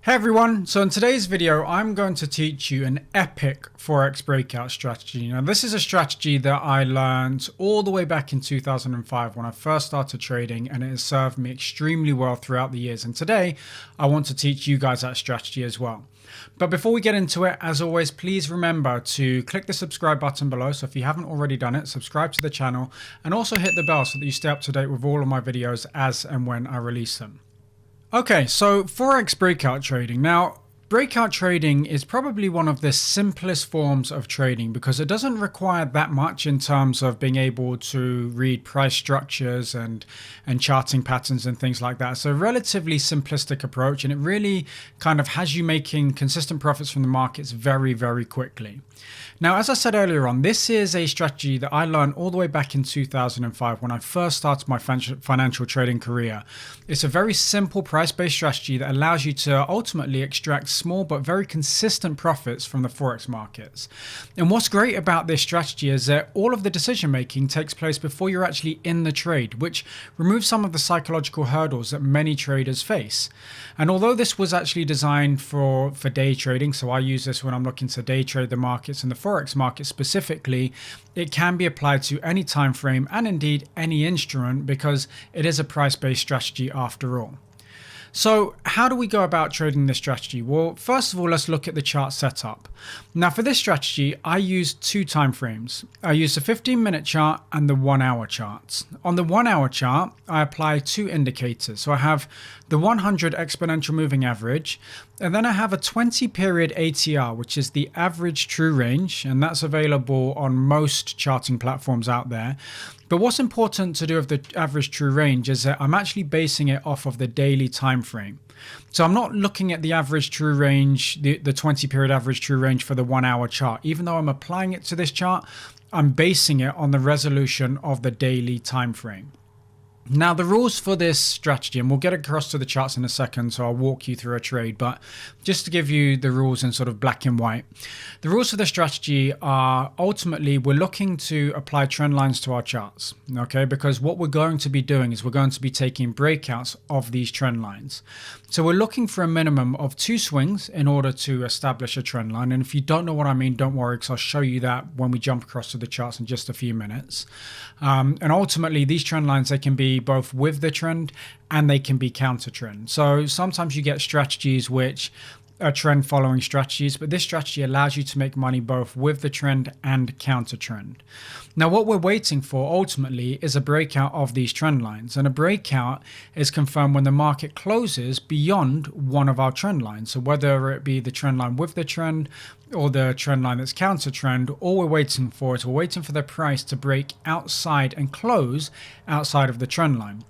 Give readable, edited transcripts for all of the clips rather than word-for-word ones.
Hey everyone, so in today's video I'm going to teach you an epic Forex breakout strategy. Now this is a strategy that I learned all the way back in 2005 when I first started trading, and it has served me extremely well throughout the years, and today I want to teach you guys that strategy as well. But before we get into it, as always, please remember to click the subscribe button below. So if you haven't already done it, subscribe to the channel and also hit the bell so that you stay up to date with all of my videos as and when I release them. Okay, so Forex breakout trading. Now, breakout trading is probably one of the simplest forms of trading because it doesn't require that much in terms of being able to read price structures and charting patterns and things like that. So a relatively simplistic approach, and it really kind of has you making consistent profits from the markets very, very quickly. Now, as I said earlier on, this is a strategy that I learned all the way back in 2005 when I first started my financial trading career. It's a very simple price-based strategy that allows you to ultimately extract small but very consistent profits from the Forex markets. And what's great about this strategy is that all of the decision making takes place before you're actually in the trade, which removes some of the psychological hurdles that many traders face. And although this was actually designed for day trading, so I use this when I'm looking to day trade the markets and the Forex market specifically, it can be applied to any time frame and indeed any instrument because it is a price-based strategy after all. So how do we go about trading this strategy? Well, first of all, let's look at the chart setup. Now for this strategy, I use two time frames. I use the 15-minute chart and the 1-hour charts. On the 1-hour chart, I apply two indicators. So I have the 100 exponential moving average, and then I have a 20-period ATR, which is the average true range, and that's available on most charting platforms out there. But what's important to do with the average true range is that I'm actually basing it off of the daily time frame. So I'm not looking at the average true range, the 20-period average true range for the 1-hour chart. Even though I'm applying it to this chart, I'm basing it on the resolution of the daily time frame. Now the rules for this strategy, and we'll get across to the charts in a second, so I'll walk you through a trade, but just to give you the rules in sort of black and white. The rules for the strategy are ultimately we're looking to apply trend lines to our charts, okay? Because what we're going to be doing is we're going to be taking breakouts of these trend lines. So we're looking for a minimum of 2 swings in order to establish a trend line. And if you don't know what I mean, don't worry, because I'll show you that when we jump across to the charts in just a few minutes. And ultimately, these trend lines, they can be both with the trend and they can be counter trend. So sometimes you get strategies which are trend following strategies, but this strategy allows you to make money both with the trend and counter trend. Now what we're waiting for ultimately is a breakout of these trend lines, and a breakout is confirmed when the market closes beyond one of our trend lines. So whether it be the trend line with the trend or the trend line that's counter trend, all we're waiting for is we're waiting for the price to break outside and close outside of the trend line.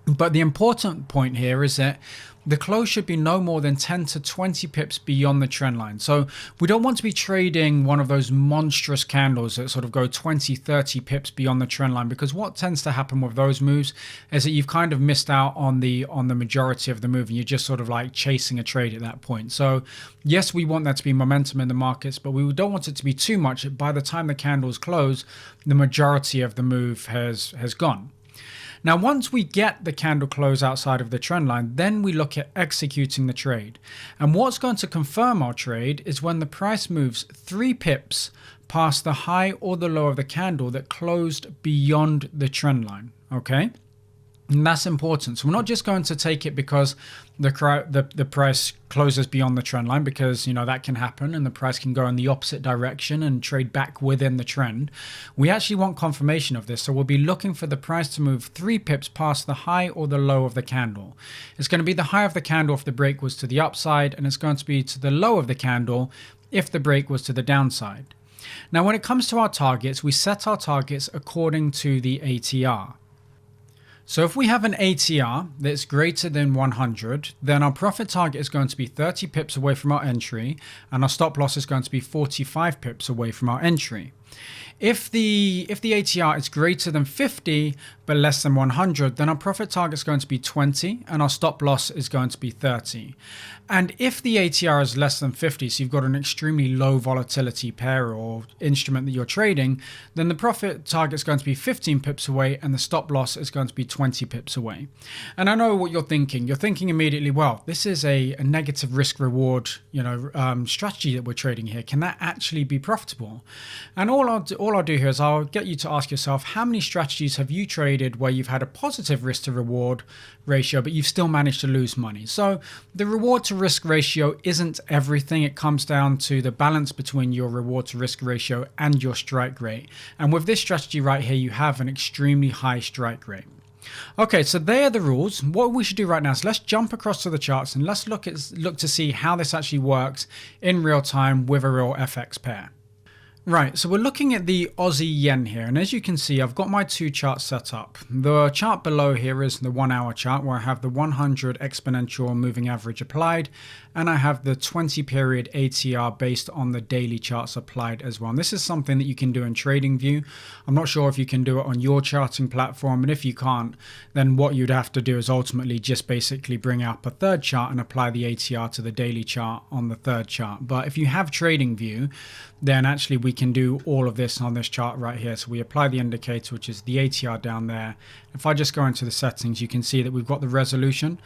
But the important point here is that the close should be no more than 10 to 20 pips beyond the trend line. So we don't want to be trading one of those monstrous candles that sort of go 20, 30 pips beyond the trend line, because what tends to happen with those moves is that you've kind of missed out on the majority of the move and you're just sort of like chasing a trade at that point. So yes, we want there to be momentum in the markets, but we don't want it to be too much. By the time the candles close, the majority of the move has gone. Now, once we get the candle close outside of the trend line, then we look at executing the trade. And what's going to confirm our trade is when the price moves 3 pips past the high or the low of the candle that closed beyond the trend line, okay? And that's important. So we're not just going to take it because the price closes beyond the trend line, because you know that can happen and the price can go in the opposite direction and trade back within the trend. We actually want confirmation of this. So we'll be looking for the price to move 3 pips past the high or the low of the candle. It's going to be the high of the candle if the break was to the upside, and it's going to be to the low of the candle if the break was to the downside. Now, when it comes to our targets, we set our targets according to the ATR. So if we have an ATR that's greater than 100, then our profit target is going to be 30 pips away from our entry, and our stop loss is going to be 45 pips away from our entry. If the ATR is greater than 50 but less than 100, then our profit target is going to be 20 and our stop loss is going to be 30. And if the ATR is less than 50, so you've got an extremely low volatility pair or instrument that you're trading, then the profit target is going to be 15 pips away and the stop loss is going to be 20 pips away. And I know what you're thinking. You're thinking immediately, well, this is a negative risk reward, strategy that we're trading here. Can that actually be profitable? And all I'll do here is I'll get you to ask yourself, how many strategies have you traded where you've had a positive risk to reward ratio, but you've still managed to lose money? So the reward to risk ratio isn't everything. It comes down to the balance between your reward to risk ratio and your strike rate. And with this strategy right here, you have an extremely high strike rate. Okay, so they are the rules. What we should do right now is let's jump across to the charts and let's look to see how this actually works in real time with a real FX pair. Right, so we're looking at the Aussie yen here, and as you can see, I've got my two charts set up. The chart below here is the 1 hour chart where I have the 100 exponential moving average applied, and I have the 20 period ATR based on the daily charts applied as well. And this is something that you can do in TradingView. I'm not sure if you can do it on your charting platform, and if you can't, then what you'd have to do is ultimately just basically bring up a third chart and apply the ATR to the daily chart on the third chart. But if you have TradingView, then actually we can do all of this on this chart right here. So we apply the indicator, which is the ATR down there. If I just go into the settings, you can see that we've got the resolution,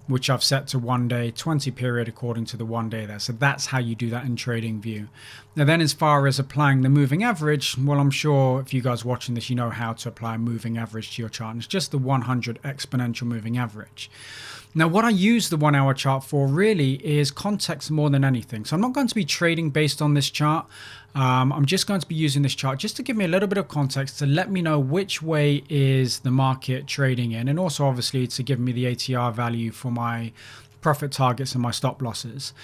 which I've set to 1 day, 20 period according to the 1 day there. So that's how you do that in TradingView. Now then, as far as applying the moving average, well, I'm sure if you guys watching this, you know how to apply a moving average to your chart. And it's just the 100 exponential moving average. Now, what I use the 1 hour chart for really is context more than anything. So I'm not going to be trading based on this chart. I'm just going to be using this chart just to give me a little bit of context to let me know which way is the market trading in, and also obviously to give me the ATR value for my profit targets and my stop losses.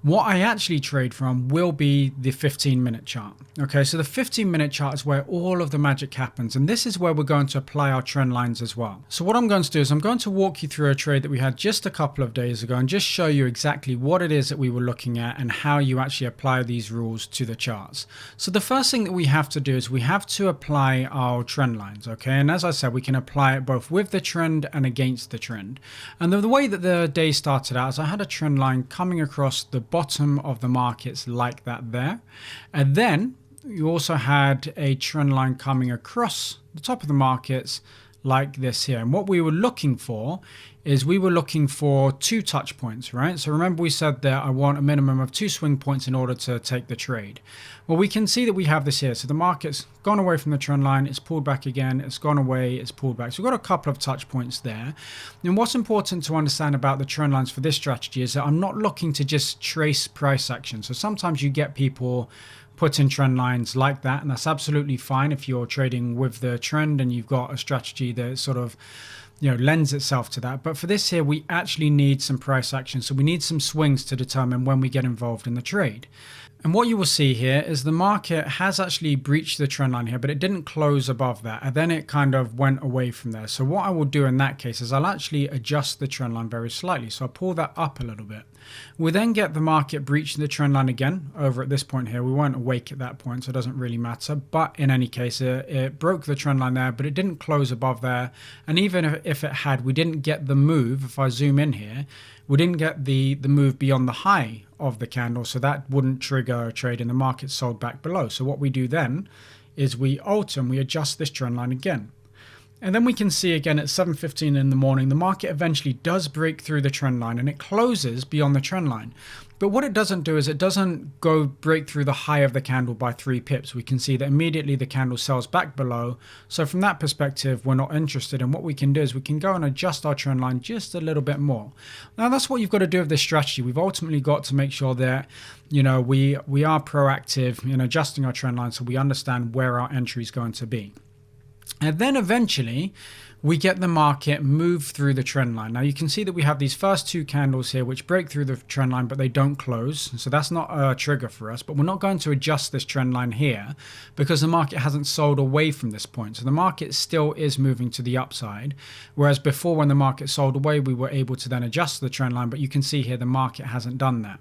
What I actually trade from will be the 15-minute chart. Okay, so the 15-minute chart is where all of the magic happens, and this is where we're going to apply our trend lines as well. So what I'm going to do is I'm going to walk you through a trade that we had just a couple of days ago and just show you exactly what it is that we were looking at and how you actually apply these rules to the charts. So the first thing that we have to do is we have to apply our trend lines, okay? And as I said, we can apply it both with the trend and against the trend. And the way that the day started out is I had a trend line coming across the bottom of the markets like that there, and then you also had a trend line coming across the top of the markets like this here. And what we were looking for is we were looking for 2 touch points, right? So remember we said that I want a minimum of 2 swing points in order to take the trade. Well, we can see that we have this here. So the market's gone away from the trend line, it's pulled back again, it's gone away, it's pulled back. So we've got a couple of touch points there. And what's important to understand about the trend lines for this strategy is that I'm not looking to just trace price action. So sometimes you get people put in trend lines like that, and that's absolutely fine if you're trading with the trend and you've got a strategy that sort of lends itself to that. But for this here, we actually need some price action. So we need some swings to determine when we get involved in the trade. And what you will see here is the market has actually breached the trend line here, but it didn't close above that. And then it kind of went away from there. So what I will do in that case is I'll actually adjust the trend line very slightly. So I'll pull that up a little bit. We then get the market breaching the trend line again over at this point here. We weren't awake at that point, so it doesn't really matter. But in any case, it broke the trend line there, but it didn't close above there. And even if it had, we didn't get the move. If I zoom in here, we didn't get the move beyond the high of the candle, so that wouldn't trigger a trade, and the market sold back below. So what we do then is we alter and we adjust this trend line again. And then we can see again at 7:15 in the morning, the market eventually does break through the trend line and it closes beyond the trend line. But what it doesn't do is it doesn't go break through the high of the candle by 3 pips. We can see that immediately the candle sells back below. So from that perspective, we're not interested. And what we can do is we can go and adjust our trend line just a little bit more. Now that's what you've got to do with this strategy. We've ultimately got to make sure that we are proactive in adjusting our trend line so we understand where our entry is going to be. And then eventually we get the market move through the trend line. Now you can see that we have these first 2 candles here which break through the trend line, but they don't close. So that's not a trigger for us, but we're not going to adjust this trend line here because the market hasn't sold away from this point. So the market still is moving to the upside. Whereas before, when the market sold away, we were able to then adjust the trend line, but you can see here the market hasn't done that.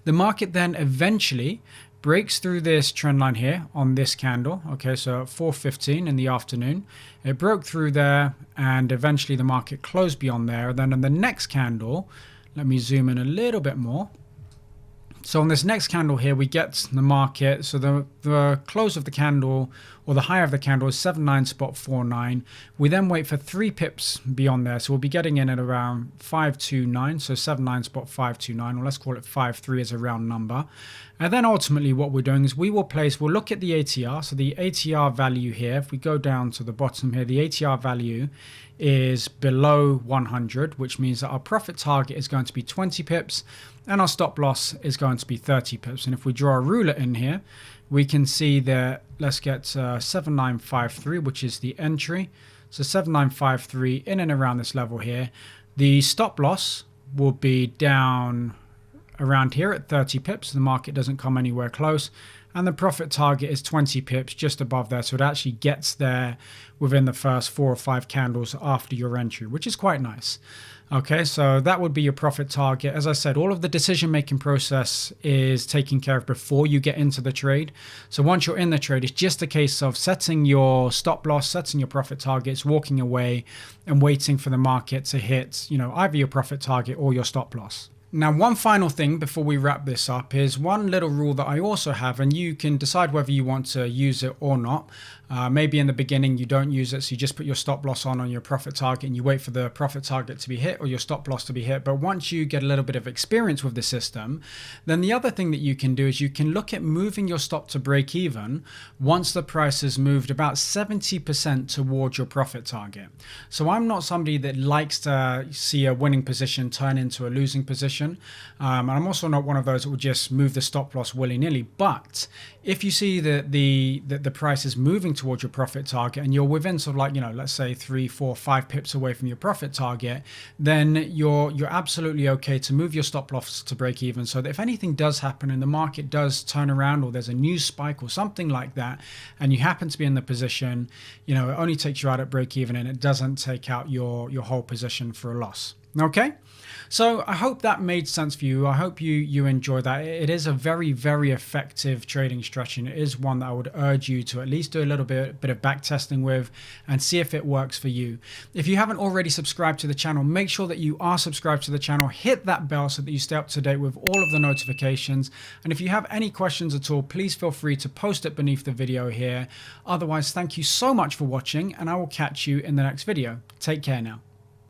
The market then eventually breaks through this trend line here on this candle. Okay, so at 4:15 in the afternoon, it broke through there and eventually the market closed beyond there. And then in the next candle, let me zoom in a little bit more. So on this next candle here, we get the market. So the close of the candle, or the high of the candle, is 79.49. We then wait for 3 pips beyond there. So we'll be getting in at around 529. So 79.529, or let's call it 53 as a round number. And then ultimately what we're doing is we'll look at the ATR. So the ATR value here, if we go down to the bottom here, the ATR value is below 100, which means that our profit target is going to be 20 pips and our stop loss is going to be 30 pips. And if we draw a ruler in here, we can see that, let's get 7953, which is the entry. So 7953 in and around this level here. The stop loss will be down around here at 30 pips. The market doesn't come anywhere close. And the profit target is 20 pips just above there. So it actually gets there within the first 4 or 5 candles after your entry, which is quite nice. Okay, so that would be your profit target. As I said, all of the decision-making process is taken care of before you get into the trade. So once you're in the trade, it's just a case of setting your stop loss, setting your profit targets, walking away and waiting for the market to hit, either your profit target or your stop loss. Now, one final thing before we wrap this up is one little rule that I also have, and you can decide whether you want to use it or not. Maybe in the beginning you don't use it, so you just put your stop loss on your profit target and you wait for the profit target to be hit or your stop loss to be hit. But once you get a little bit of experience with the system, then the other thing that you can do is you can look at moving your stop to break even once the price has moved about 70% towards your profit target. So I'm not somebody that likes to see a winning position turn into a losing position. And I'm also not one of those that will just move the stop loss willy-nilly. But if you see that the price is moving towards your profit target and you're within sort of like, let's say 3, 4, 5 pips away from your profit target, then you're absolutely okay to move your stop loss to break even, so that if anything does happen and the market does turn around or there's a news spike or something like that and you happen to be in the position, it only takes you out at break even and it doesn't take out your whole position for a loss. Okay, so I hope that made sense for you. I hope you enjoyed that. It is a very, very effective trading strategy, and it is one that I would urge you to at least do a little bit of back testing with and see if it works for you. If you haven't already subscribed to the channel, make sure that you are subscribed to the channel. Hit that bell so that you stay up to date with all of the notifications. And if you have any questions at all, please feel free to post it beneath the video here. Otherwise, thank you so much for watching, and I will catch you in the next video. Take care now.